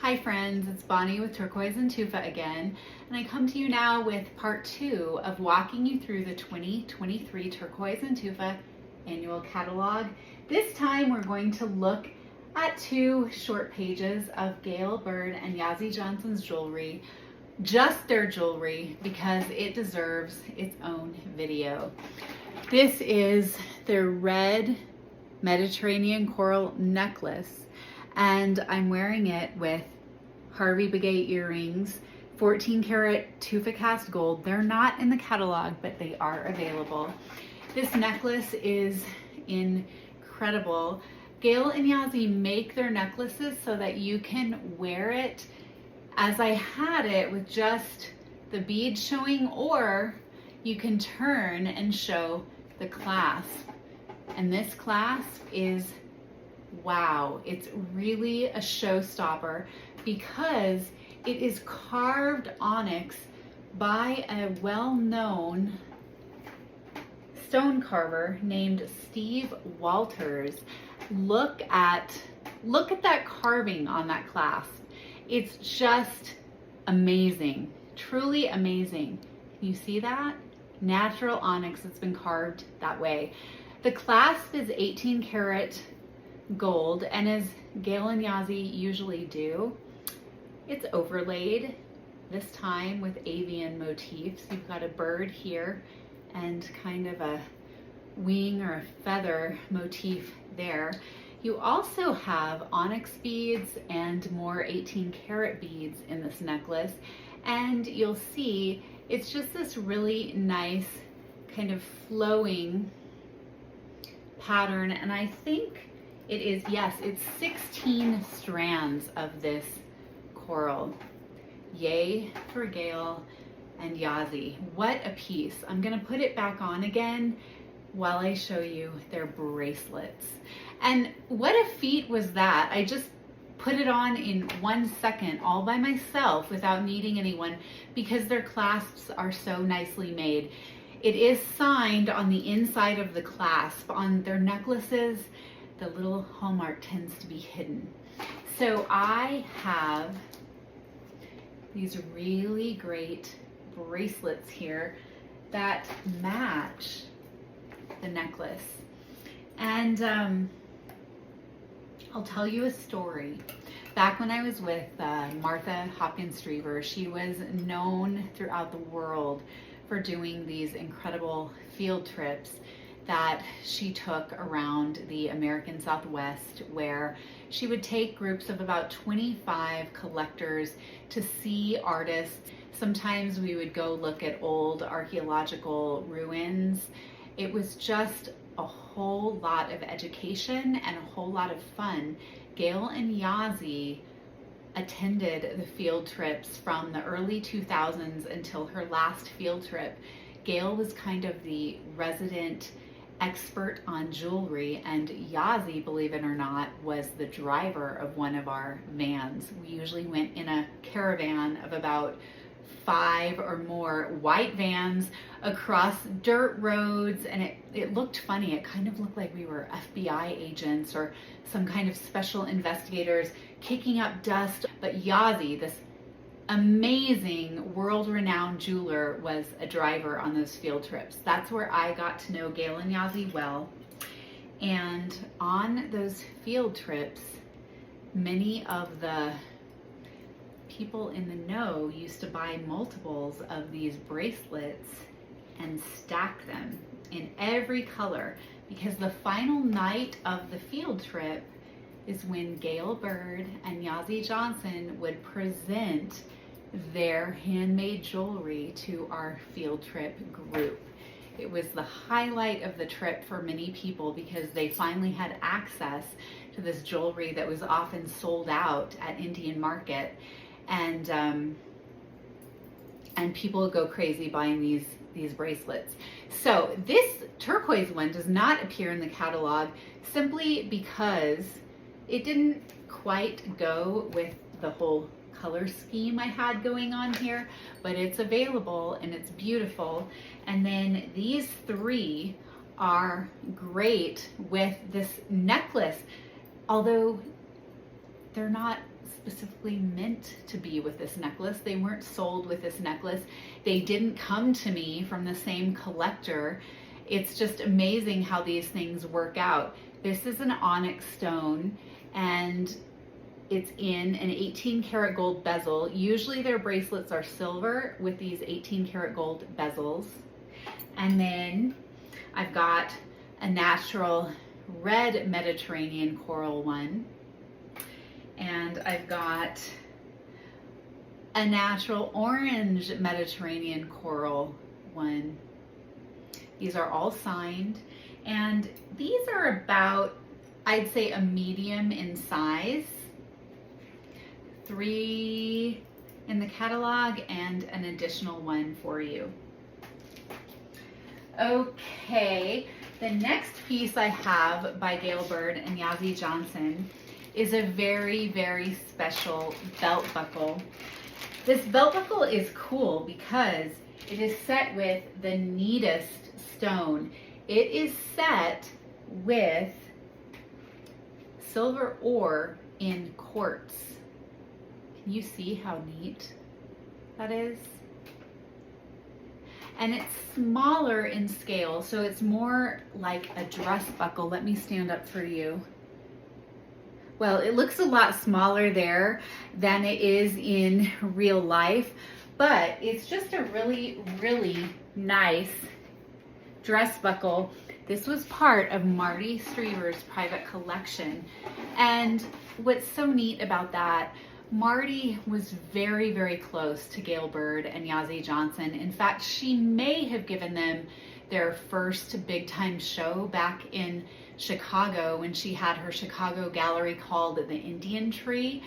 Hi friends, it's Bonnie with Turquoise Tufa again, and I come to you now with part 2 of walking you through the 2023 Turquoise Tufa annual catalog. This time we're going to look at 2 short pages of Gail Bird and Yazzie Johnson's jewelry, just their jewelry, because it deserves its own video. This is their red Mediterranean coral necklace, and I'm wearing it with Harvey Bagate earrings, 14 karat tufa cast gold. They're not in the catalog, but they are available. This necklace is incredible. Gail and Yazzie make their necklaces so that you can wear it as I had it, with just the beads showing, or you can turn and show the clasp. And this clasp is wow, it's really a showstopper because it is carved onyx by a well-known stone carver named Steve Walters. Look at that carving on that clasp. It's just amazing, truly amazing. Can you see that? Natural onyx that's been carved that way. The clasp is 18 karat gold, and as Gail and Yazzie usually do, it's overlaid this time with avian motifs. You've got a bird here and kind of a wing or a feather motif there. You also have onyx beads and more 18 karat beads in this necklace, and you'll see it's just this really nice kind of flowing pattern. And I think it is, yes, it's 16 strands of this coral. Yay for Gail and Yazzie. What a piece. I'm gonna put it back on again while I show you their bracelets. And what a feat was that. I just put it on in 1 second all by myself without needing anyone, because their clasps are so nicely made. It is signed on the inside of the clasp. On their necklaces, the little hallmark tends to be hidden. So I have these really great bracelets here that match the necklace. And I'll tell you a story. Back when I was with Martha Hopkins-Streever, she was known throughout the world for doing these incredible field trips that she took around the American Southwest, where she would take groups of about 25 collectors to see artists. Sometimes we would go look at old archaeological ruins. It was just a whole lot of education and a whole lot of fun. Gail and Yazzie attended the field trips from the early 2000s until her last field trip. Gail was kind of the resident expert on jewelry, and Yazzie, believe it or not, was the driver of one of our vans. We usually went in a caravan of about 5 or more white vans across dirt roads, and it looked funny. It kind of looked like we were FBI agents or some kind of special investigators kicking up dust. But Yazzie, this amazing world-renowned jeweler, was a driver on those field trips. That's where I got to know Gail and Yazzie well. And on those field trips, many of the people in the know used to buy multiples of these bracelets and stack them in every color, because the final night of the field trip is when Gail Bird and Yazzie Johnson would present their handmade jewelry to our field trip group. It was the highlight of the trip for many people, because they finally had access to this jewelry that was often sold out at Indian Market, and people would go crazy buying these bracelets. So this turquoise one does not appear in the catalog simply because it didn't quite go with the whole color scheme I had going on here, but it's available and it's beautiful. And then these 3 are great with this necklace. Although they're not specifically meant to be with this necklace. They weren't sold with this necklace. They didn't come to me from the same collector. It's just amazing how these things work out. This is an onyx stone, and it's in an 18 karat gold bezel. Usually their bracelets are silver with these 18 karat gold bezels. And then I've got a natural red Mediterranean coral one. And I've got a natural orange Mediterranean coral one. These are all signed, and these are about, I'd say, a medium in size. 3 in the catalog and an additional one for you. Okay, the next piece I have by Gail Bird and Yazzie Johnson is a very, very special belt buckle. This belt buckle is cool because it is set with the neatest stone. It is set with silver ore in quartz. Can you see how neat that is? And it's smaller in scale, so it's more like a dress buckle. Let me stand up for you. Well, it looks a lot smaller there than it is in real life, but it's just a really, really nice dress buckle. This was part of Marty Streever's private collection. And what's so neat about that, Marty was very, very close to Gail Bird and Yazzie Johnson. In fact, she may have given them their first big time show back in Chicago when she had her Chicago gallery called the Indian Tree.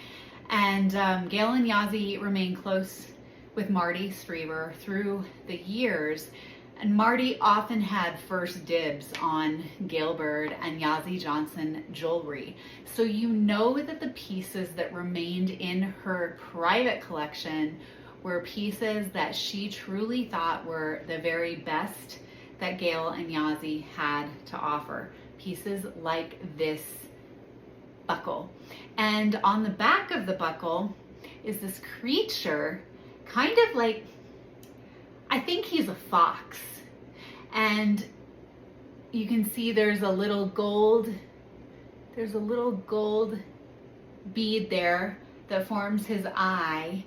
And Gail and Yazzie remained close with Marty Streever through the years. And Marty often had first dibs on Gail Bird and Yazzie Johnson jewelry. So you know that the pieces that remained in her private collection were pieces that she truly thought were the very best that Gail and Yazzie had to offer. Pieces like this buckle. And on the back of the buckle is this creature, kind of like, I think he's a fox. And you can see there's a little gold bead there that forms his eye.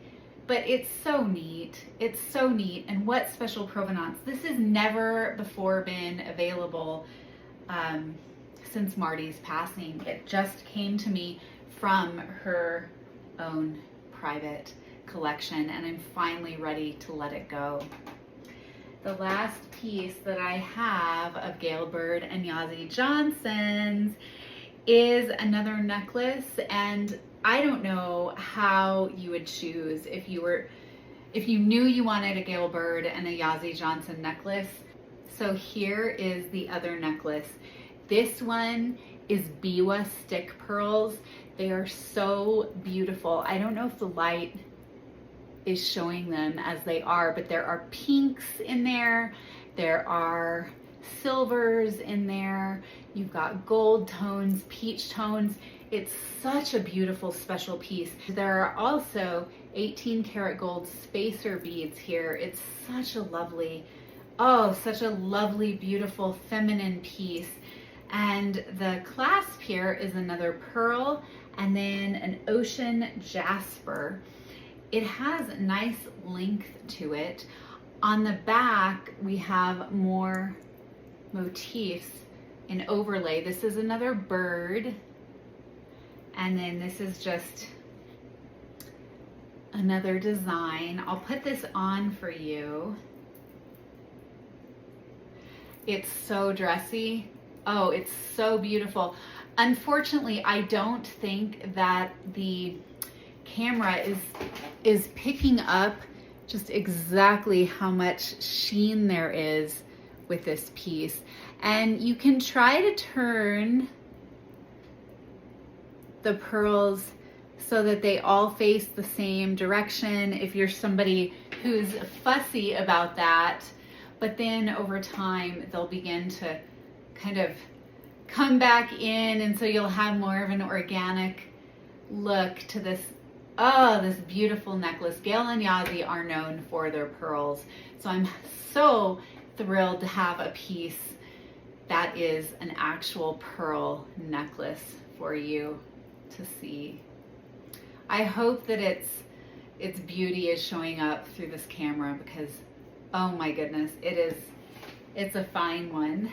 But it's so neat. It's so neat. And what special provenance. This has never before been available since Marty's passing. It just came to me from her own private collection, and I'm finally ready to let it go. The last piece that I have of Gail Bird and Yazzie Johnson's is another necklace, and I don't know how you would choose if you knew you wanted a Gail Bird and a Yazzie Johnson necklace. So here is the other necklace. This one is biwa stick pearls. They are so beautiful. I don't know if the light is showing them as they are, but there are pinks in there. There are silvers in there. You've got gold tones, peach tones. It's such a beautiful special piece. There are also 18 karat gold spacer beads here. It's such a lovely, such a lovely, beautiful feminine piece. And the clasp here is another pearl and then an ocean jasper. It has nice length to it. On the back, we have more motifs in overlay. This is another bird. And then this is just another design. I'll put this on for you. It's so dressy. Oh, it's so beautiful. Unfortunately, I don't think that the camera is picking up just exactly how much sheen there is with this piece. And you can try to turn the pearls so that they all face the same direction if you're somebody who's fussy about that. But then over time, they'll begin to kind of come back in, and so you'll have more of an organic look to this, oh, this beautiful necklace. Gail and Yazzie are known for their pearls. So I'm so thrilled to have a piece that is an actual pearl necklace for you to see. I hope that its beauty is showing up through this camera, because oh my goodness, it's a fine one.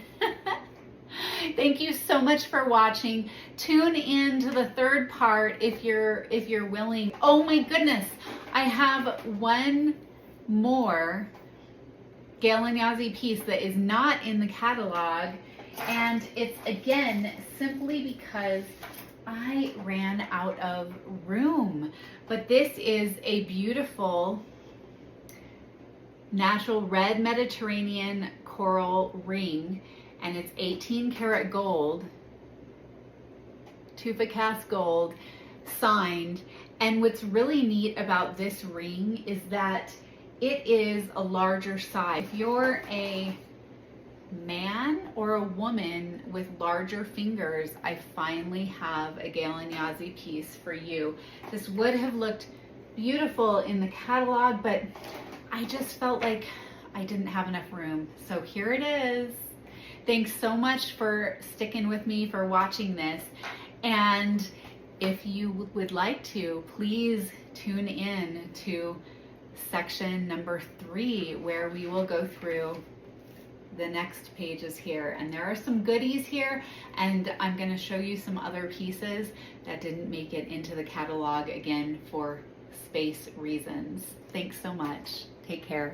Thank you so much for watching. Tune in to the third part if you're willing. Oh my goodness, I have one more Gail and Yazzie piece that is not in the catalog, and it's again simply because I ran out of room. But this is a beautiful natural red Mediterranean coral ring, and it's 18 karat gold, Tufa cast gold, signed. And what's really neat about this ring is that it is a larger size. If you're a man or a woman with larger fingers, I finally have a Gail and Yazzie piece for you. This would have looked beautiful in the catalog, but I just felt like I didn't have enough room. So here it is. Thanks so much for sticking with me, for watching this. And if you would like to, please tune in to section number 3, where we will go through the next pages here. And there are some goodies here, and I'm going to show you some other pieces that didn't make it into the catalog, again for space reasons. Thanks so much. Take care.